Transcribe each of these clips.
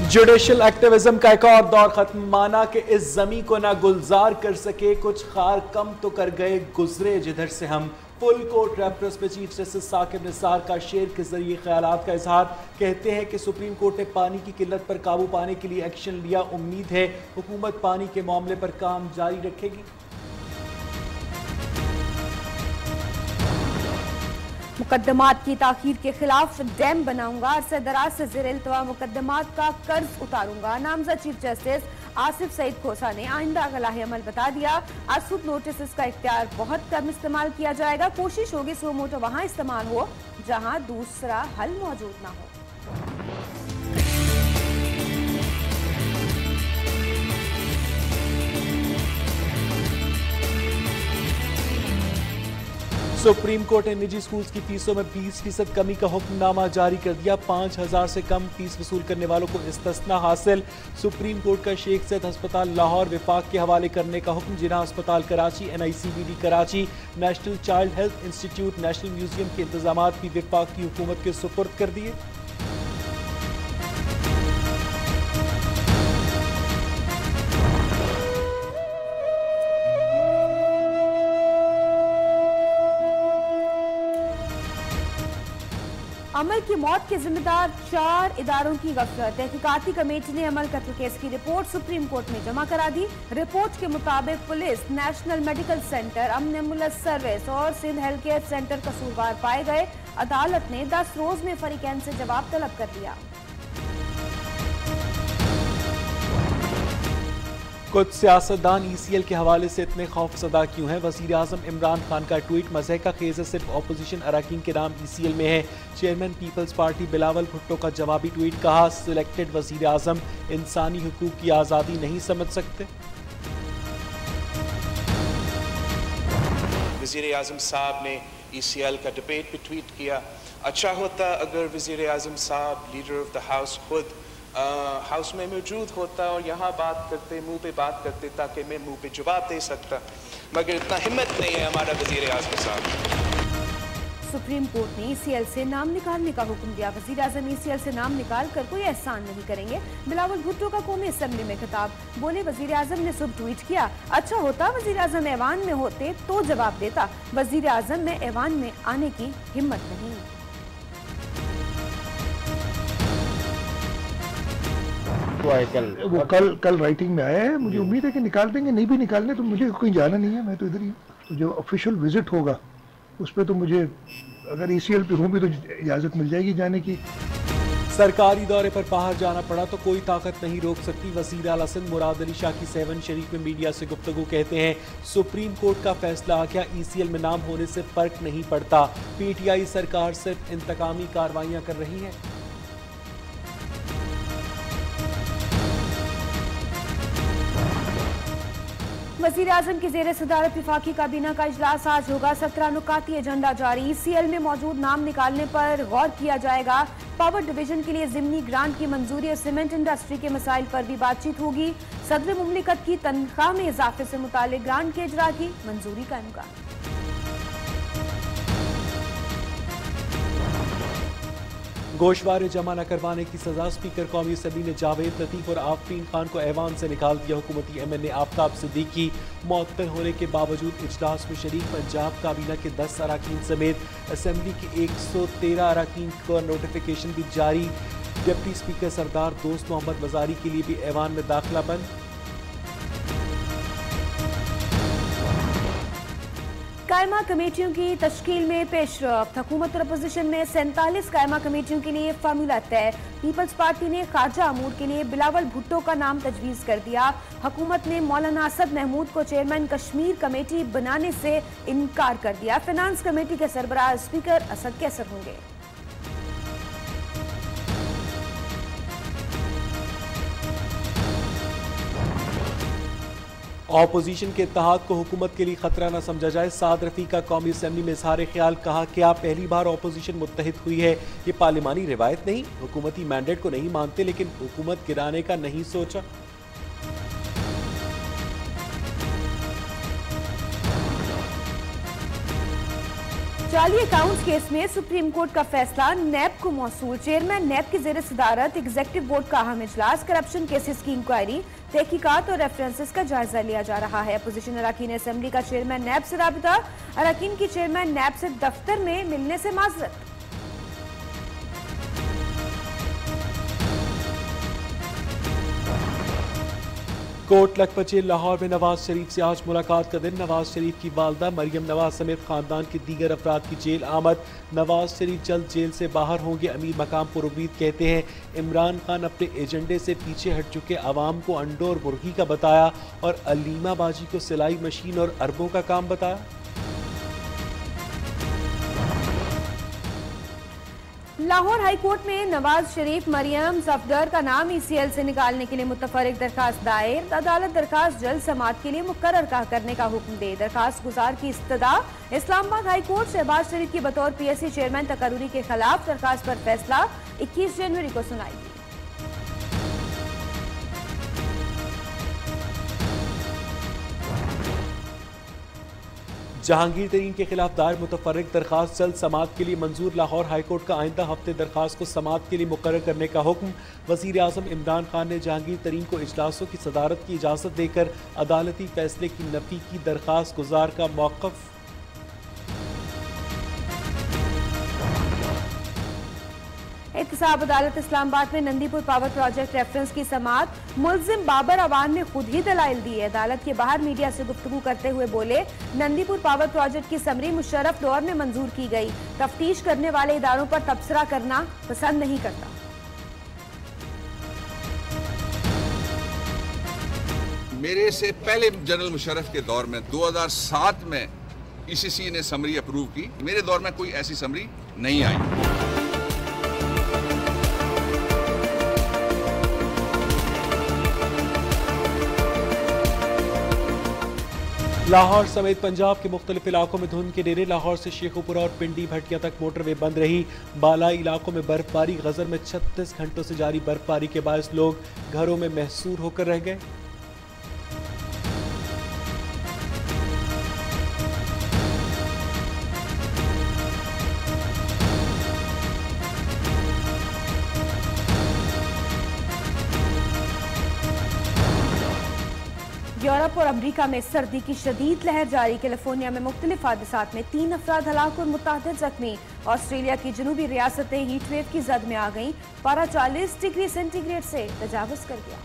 Judicial activism का एक और दौर खत्म। माना कि इस जमी को ना गुलजार कर सके, कुछ खार कम तो कर गए गुजरे जिधर से हम। फुल कोर्ट रेफरेंस में चीफ जस्टिस साकिब निसार का शेर के जरिए ख्यालात का इजहार। कहते हैं कि सुप्रीम कोर्ट ने पानी की किल्लत पर काबू पाने के लिए एक्शन लिया। उम्मीद है हुकूमत पानी के मामले पर काम जारी रखेगी। मुकदमात की ताखीर के खिलाफ डैम बनाऊंगा, अरसे दराज से ज़ेर इल्तवा मुकदमात का कर्ज उतारूंगा। नामजद चीफ जस्टिस आसिफ सईद खोसा ने आइंदा गलाहे अमल बता दिया। आसुद नोटिस का इख्तियार बहुत कम इस्तेमाल किया जाएगा। कोशिश होगी सो मोटो वहां इस्तेमाल हो जहां दूसरा हल मौजूद ना हो। सुप्रीम कोर्ट ने निजी स्कूल्स की फीसों में 20% कमी का हुक्मनामा जारी कर दिया। 5,000 से कम फीस वसूल करने वालों को इस्तिस्ना हासिल। सुप्रीम कोर्ट का शेख सैयद अस्पताल लाहौर विफाक के हवाले करने का हुक्म। जिना अस्पताल Karachi, NICBD Karachi, national child health institute, national museum के इंतजाम भी विफाक की हुकूमत के सुपुर्द कर दिए। अमल की मौत के जिम्मेदार 4 इदारों की गफलत। तहकीकाती कमेटी ने अमल कत्ल केस की रिपोर्ट सुप्रीम कोर्ट में जमा करा दी। रिपोर्ट के मुताबिक पुलिस, नेशनल मेडिकल सेंटर, अमन एम्बुलेंस सर्विस और सिंध हेल्थ केयर सेंटर कसूरवार पाए गए। अदालत ने 10 रोज में फरीकैन से जवाब तलब कर लिया। कुछ सियासतदान ECL के हवाले से इतने खौफजदा क्यों हैं? वज़ीर आज़म इमरान खान का ट्वीट। मज़ह का खेज़ सिर्फ अपोजिशन अरकान के नाम ECL में है। Chairman People's Party Bilawal Bhutto का जवाबी ट्वीट। कहा, सिलेक्टेड वज़ीर आज़म इंसानी हुकूक की आज़ादी नहीं समझ सकते। वज़ीर आज़म साहब ने ECL का डिबेट भी ट्वीट किया। अच्छा होता अगर वज़ीर आज़म साहब, लीडर ऑफ द हाउस, खुद हाउस में मौजूद होता और यहाँ बात करते, मुंह पे बात करते, ताकि मैं मुंह पे जवाब दे सकता, मगर इतना हिम्मत नहीं है हमारा वज़ीर आज़म साहब। सुप्रीम कोर्ट ने ECL से नाम निकालने का हुक्म दिया। वज़ीर आज़म ECL से नाम निकाल कर कोई एहसान नहीं करेंगे। बिलावल भुट्टो का कौमी असेंबली में खिताब। बोले, वज़ीर आज़म ने सुबह ट्वीट किया, अच्छा होता वज़ीर आज़म ऐवान में होते तो जवाब देता। वज़ीर आज़म में ऐवान में आने की हिम्मत नहीं। वो कल राइटिंग में आया है। मुझे उम्मीद है कि निकाल देंगे। नहीं भी निकालने तो मुझे कहीं जाना नहीं है, मैं तो इधर ही हूँ। तो जो ऑफिशियल विजिट होगा उस पर तो मुझे, अगर ECL पे हूँ भी तो इजाज़त मिल जाएगी जाने की। सरकारी दौरे पर बाहर जाना पड़ा तो कोई ताकत नहीं रोक सकती। वज़ीर आला सिंध मुराद अली शाह की 7 शरीफ में मीडिया से गुफ्तगू। कहते हैं, सुप्रीम कोर्ट का फैसला आ गया, ECL में नाम होने से फर्क नहीं पड़ता। PTI सरकार सिर्फ इंतकामी कार्रवाइयाँ कर रही है। वज़ीर आज़म की ज़ेर सदारत वफाकी काबीना का इजलास आज होगा। 17 नुकाती एजेंडा जारी। ECL में मौजूद नाम निकालने पर गौर किया जाएगा। पावर डिवीजन के लिए ज़िमनी ग्रांट की मंजूरी और सीमेंट इंडस्ट्री के मसाइल पर भी बातचीत होगी। सदर मुमलिकत की तनख्वाह में इजाफे से मुताल्लिक ग्रांट के इजरा की मंजूरी का इम्कान। गोशवारे जमा न करवाने की सजा। स्पीकर कौमी असम्बली ने जावेद लतीफ और आफरीन खान को ऐवान से निकाल दिया। हुकूमती MNA आफ्ताब सिद्दीकी मुअत्तल होने के बावजूद इजलास में शरीक। पंजाब काबीना के 10 अरकान समेत असम्बली के 113 अरकान का नोटिफिकेशन भी जारी। डिप्टी स्पीकर सरदार दोस्त मोहम्मद वजारी के लिए भी ऐवान में दाखिला बंद। कायमा कमेटियों की तश्कील में पेशरफ्त। हुकूमत और अपोजिशन में 47 कायमा कमेटियों के लिए फार्मूला तय। पीपल्स पार्टी ने ख्वाजा अमूर के लिए बिलावल भुट्टो का नाम तजवीज़ कर दिया। हुकूमत ने मौलाना असद महमूद को चेयरमैन कश्मीर कमेटी बनाने से इनकार कर दिया। फाइनेंस कमेटी के सरबराह स्पीकर असद कैसर होंगे। ऑपोजिशन के इत्तेहाद को हुकूमत के लिए खतरा न समझा जाए। साद रफी का कौमी असम्बली में इजहार ख्याल। कहा, क्या पहली बार ऑपोजिशन मुत्तहिद हुई है? ये पार्लिमानी रिवायत नहीं। हुकूमती मैंडेट को नहीं मानते लेकिन हुकूमत गिराने का नहीं सोचा। जाली अकाउंट्स केस में सुप्रीम कोर्ट का फैसला, नैब को मौसूल। चेयरमैन नैब की जेर सदारत एग्जीक्यूटिव बोर्ड का अहम इजलास, करप्शन केसेस की इंक्वायरी, तहकीकात और रेफरेंसेस का जायजा लिया जा रहा है। अपोजिशन अरकान असेंबली का चेयरमैन नैब से राबिता, अरकान की चेयरमैन नैब से दफ्तर में मिलने से माजरत। कोट लखपत जेल लाहौर में नवाज शरीफ से आज मुलाकात का दिन। नवाज शरीफ की वालदा मरियम नवाज समेत खानदान के दीगर अफराद की जेल आमद। नवाज शरीफ जल्द जेल से बाहर होंगे, अमीर मकाम पर उम्मीद कहते हैं। इमरान खान अपने एजेंडे से पीछे हट चुके अवाम को अंडों और मुर्गी का बताया और अलीमा बाजी को सिलाई मशीन और अरबों का काम बताया। लाहौर हाई कोर्ट में नवाज शरीफ, मरियम सफदर का नाम ECL से निकालने के लिए मुतफर्रिक दरखास्त दायर। अदालत दरखास्त जल्द समाअत के लिए मुकर्रर करने का हुक्म दे। दरखास्त गुजार की इस्तदा। इस्लामाबाद हाई कोर्ट शहबाज शरीफ की बतौर PSC चेयरमैन तकर्रुरी के खिलाफ दरखास्त पर फैसला 21 जनवरी को सुनाएगी। जहांगीर तरीन के खिलाफ दायर मुतफर्रिक दरखास्त जल्द समाअत के लिए मंजूर। लाहौर हाईकोर्ट का आइंदा हफ्ते दरखास्त को समाअत के लिए मुकर्रर करने का हुक्म। वज़ीर आज़म इमरान खान ने जहांगीर तरीन को इजलासों की सदारत की इजाज़त देकर अदालती फैसले की नफी की। दरखास्त गुजार का मौक़िफ़। एहतसाब अदालत इस्लामाबाद में नंदीपुर पावर प्रोजेक्ट रेफरेंस की समाअत। मुल्जिम बाबर अवान ने खुद ही दलाइल दिए। अदालत के बाहर मीडिया से गुफ्तगू करते हुए बोले, नंदीपुर पावर प्रोजेक्ट की समरी मुशर्रफ दौर में मंजूर की गई। तफ्तीश करने वाले इदारों पर तबसरा करना पसंद नहीं करता। मेरे से पहले जनरल मुशर्रफ के दौर में 2007 में ECC ने समरी अप्रूव की। मेरे दौर में कोई ऐसी समरी नहीं आई। लाहौर समेत पंजाब के मुख्तलिफ इलाकों में धुंध के डेरे। लाहौर से शेखुपुरा और पिंडी भटकिया तक मोटरवे बंद रही। बालाई इलाकों में बर्फबारी। गजर में 36 घंटों से जारी बर्फबारी के बायस लोग घरों में महसूर होकर रह गए। यूरोप और अमरीका में सर्दी की शदीद लहर जारी। कैलिफोर्निया में मुख्तलिफ हादसात में 3 अफराद हलाक और मुतादिद जख्मी। ऑस्ट्रेलिया की जनूबी रियासतें हीट वेव की जद में आ गईं। पारा 40 डिग्री सेंटीग्रेड से तजावुज कर गया।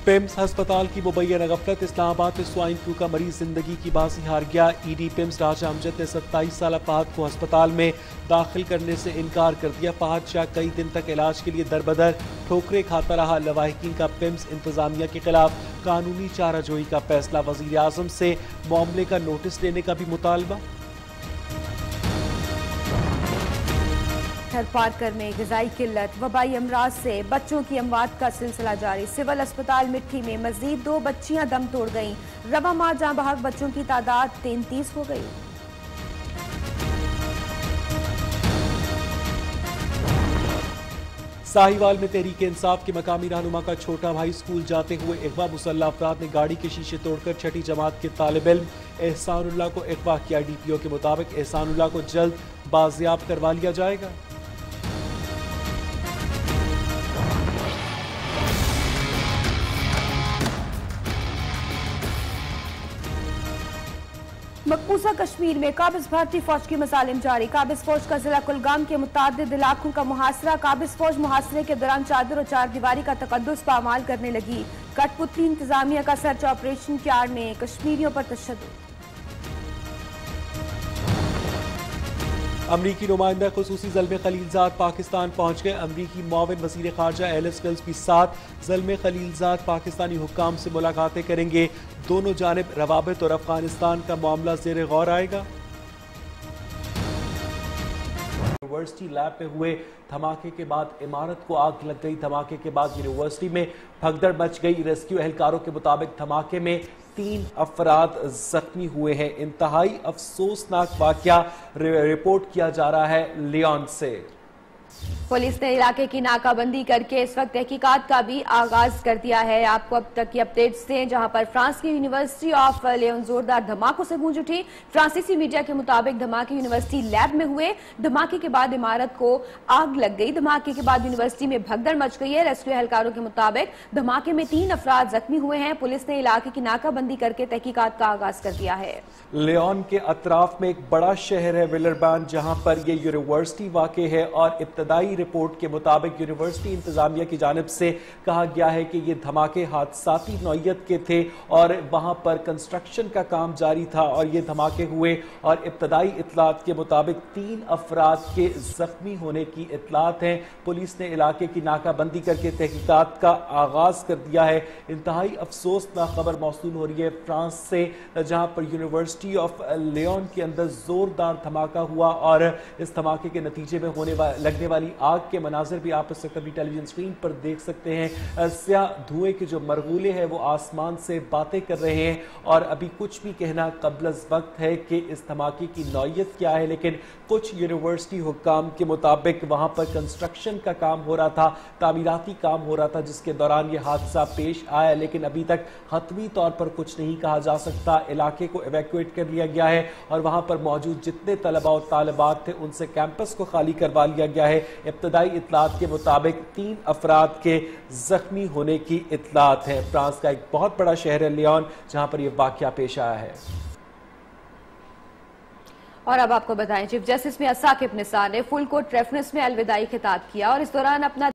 पिम्स अस्पताल की मुबैना गफलत। इस्लामाबाद में स्वाइन फ्लू का मरीज जिंदगी की बाजी हार गया। ED पिम्स राजा अमजद ने 27 साल फहद को अस्पताल में दाखिल करने से इनकार कर दिया। फहद शाह कई दिन तक इलाज के लिए दरबदर ठोकरें खाता रहा। लवाहिकीन का पिम्स इंतजामिया के खिलाफ कानूनी चाराजोई का फैसला। वजीर आजम से मामले का नोटिस लेने का भी मुतालबा। पार्कर में ग़िज़ाई किल्लत, वबाई अमराज से बच्चों की अमवात का सिलसिला जारी। सिविल अस्पताल मिट्टी में मजीद 2 बच्चियां दम तोड़ गईं। रवा माह जहां बहक बच्चों की तादाद 33 हो गई। साहिवाल में तहरीक इंसाफ के मकामी रहनुमा का छोटा भाई स्कूल जाते हुए अगवा। मुसल्ला अफराद ने गाड़ी के शीशे तोड़कर छठी जमात के तालिब इल्म एहसानुल्लाह को अगवा किया। DPO के मुताबिक एहसानुल्लाह को जल्द बाजियाब करवा लिया जाएगा। मकबूजा कश्मीर में काबिज भारतीय फौज की मसालिम जारी। काबिज फौज का जिला कुलगाम के मुतादिद इलाकों का मुहासरा। काबिज फौज मुहासरे के दौरान चादर और चार दीवारी का तकद्दुस पामाल करने लगी। कठपुतली इंतजामिया का सर्च ऑपरेशन क्यार्ड में कश्मीरियों पर तशद्दुद। अमरीकी नुमाइंदा खुसूसी ज़ल्मे खलीलजाद पाकिस्तान पहुंच गए। अमरीकी मुआविन वज़ीर ख़ारजा एलिस वेल्स भी साथ। ज़ल्मे खलीलजाद पाकिस्तानी हुक्काम से मुलाकातें करेंगे। दोनों जानिब रवाबित और अफगानिस्तान का मामला ज़ेरे गौर आएगा। यूनिवर्सिटी लैब में हुए धमाके के बाद इमारत को आग लग गई। धमाके के बाद यूनिवर्सिटी में भगदड़ मच गई। रेस्क्यू एहलकारों के मुताबिक धमाके में 3 अफराद जख्मी हुए हैं। इंतहाई अफसोसनाक वाकया रिपोर्ट किया जा रहा है लियोन से। पुलिस ने इलाके की नाकाबंदी करके इस वक्त तहकीकात का भी आगाज कर दिया है। आपको अब तक की अपडेट्स दें, जहां पर फ्रांस की यूनिवर्सिटी ऑफ लियोन जोरदार धमाकों से गूंज उठी। फ्रांसीसी मीडिया के मुताबिक धमाके यूनिवर्सिटी लैब में हुए। धमाके के बाद इमारत को आग लग गई। धमाके के बाद यूनिवर्सिटी में भगदड़ मच गई है। रेस्क्यू एहलकारों के मुताबिक धमाके में 3 अफराद जख्मी हुए हैं। पुलिस ने इलाके की नाकाबंदी करके तहकीकात का आगाज कर दिया है। लियोन के अतराफ में एक बड़ा शहर है विलरबैन, जहां पर यह यूनिवर्सिटी वाक़ है और इब्तदाई रिपोर्ट के मुताबिक यूनिवर्सिटी इंतजामिया की जानिब से कहा गया है कि ये धमाके हादसाती नौयत के थे और वहां पर कंस्ट्रक्शन का काम जारी था और ये धमाके हुए और इब्तदाई इतलात के मुताबिक 3 अफराद के जख्मी होने की इतलात हैं। पुलिस ने इलाके की नाकाबंदी करके तहकीकात का आगाज कर दिया है। इंतहाई अफसोसनाक खबर मौसूल हो रही है फ्रांस से, जहां पर यूनिवर्सिटी ऑफ लियोन के अंदर जोरदार धमाका हुआ और इस धमाके के नतीजे में लगने वाली आग के मनाजिर भी आप इस वक्त अपनी टेलीविजन स्क्रीन पर देख सकते हैं। स्याह धुएं के जो मरगुले हैं वो आसमान से बातें कर रहे हैं और अभी कुछ भी कहना कब्ल वक्त है कि इस धमाके की नौयत क्या है, लेकिन कुछ यूनिवर्सिटी हुक्काम के मुताबिक वहां पर कंस्ट्रक्शन का काम हो रहा था, तामीराती काम हो रहा था, जिसके दौरान ये हादसा पेश आया, लेकिन अभी तक हतमी तौर पर कुछ नहीं कहा जा सकता। इलाके को इवैक्यूएट कर लिया गया है और वहां पर मौजूद जितने तलबा और तालिबात थे उनसे कैंपस को खाली करवा लिया गया है। इब्तदाई इतलात के मुताबिक 3 अफराद के जख्मी होने की इतलात है। फ्रांस का एक बहुत बड़ा शहर है लियोन, जहां पर यह वाकया पेश आया है। और अब आपको बताएं, चीफ जस्टिस मियां साकिब निसार ने फुल कोर्ट रेफरेंस में अलविदाई खिताब किया और इस दौरान अपना